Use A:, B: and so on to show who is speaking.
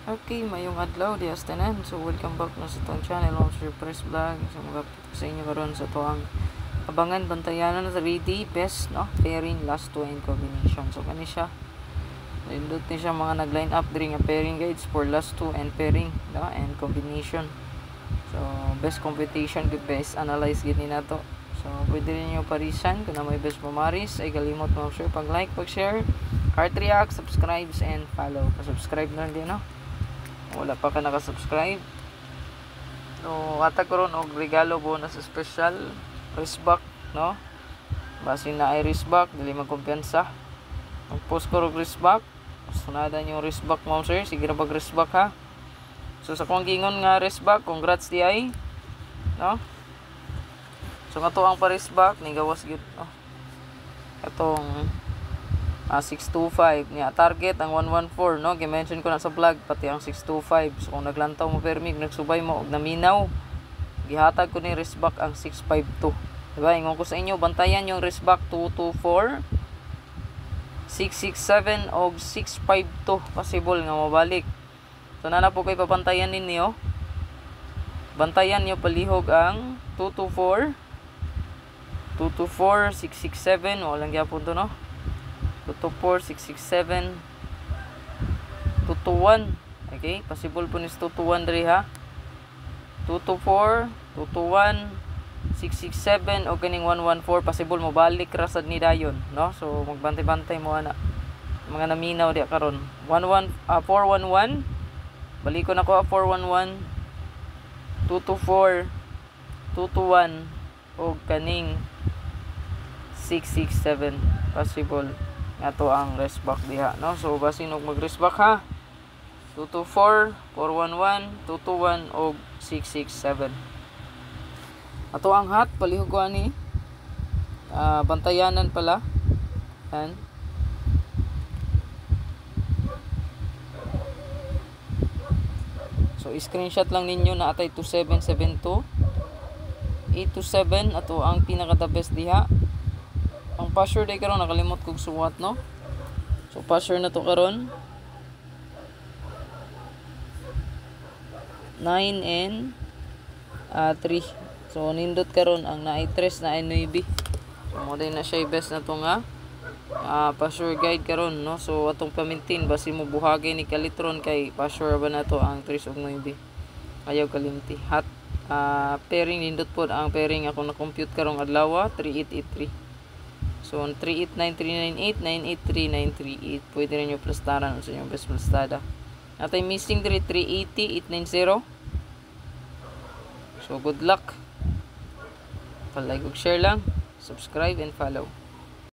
A: Okay, mayong adlaw di tanan. So welcome back na sa tong channel ng Surprise Vlog. So magapit ko sa inyo karon sa tuang abangan bantayanan sa ready best no pairing last two and combination. So kani siya. Nindot ni siya mga nag-line up diri nga pairing guides for last two and pairing no and combination. So best competition gud best analyze gid ni nato. So pwede niyo parisan kung na may best pamaris ay kalimot mo sure pag-like, pag-share, heart react, subscribes and follow. Pa-subscribe na din no. Wala pa ka nakasubscribe. So ata ko ron og regalo bonus special wristback no. Basi na ay wristback dili magkumpiyansa. Ang post ko og wristback. Sunadan yung wristback mo sir. Sige ra pag wristback ha. So sa kong gingon nga wristback, congrats di ay. No? So nga to ang pa wristback ni gawas gyud no. Atong 625 niya target ang 114 no gi-mention ko na sa vlog pati ang 625. So kung naglantaw mo permig nagsubay mo og naminaw gihatag ko ni wristback ang 652 diba ingon ko sa inyo bantayan yung wristback 224 667 og 652 possible nga mabalik. So nana po kay pabantayan ninyo bantayan niyo palihog ang 224 667 walang gyapon to no 224, 667 221 okay, possible po nis 221 diri ha 224, 221 667 o kaning 114 possible mo balik rasad ni dayon no, so magbantay-bantay mo ana mga naminaw di karon 411 balik ko na ko 411 224 221 o kaning 667 possible ato ang wristback diha no. So basin og mag wristback ha 224 411 221 og 667 ato ang hat palihog ko ani bantayanan pala yan so screenshot lang ninyo na atay 2772 827 ato ang pinaka the best diha. Ang password ay karon nakalimot kog suwat no. So password na to karon 9 and 3. So nindot karon ang naay 3 na ay 9. So mo din na siya best na to nga password guide karon no. So atong pamintin basi mo buhagay ni kalitron kay password ba na to ang 3 ug 9. Ayaw kalimti. Hat pairing nindot pod ang pairing ako na compute karong adlaw 3883. So 389398983 pwede rin yung plastaran sa inyong best plastada. Atay missing 380 890. So good luck. Pa-like ug share lang, subscribe and follow.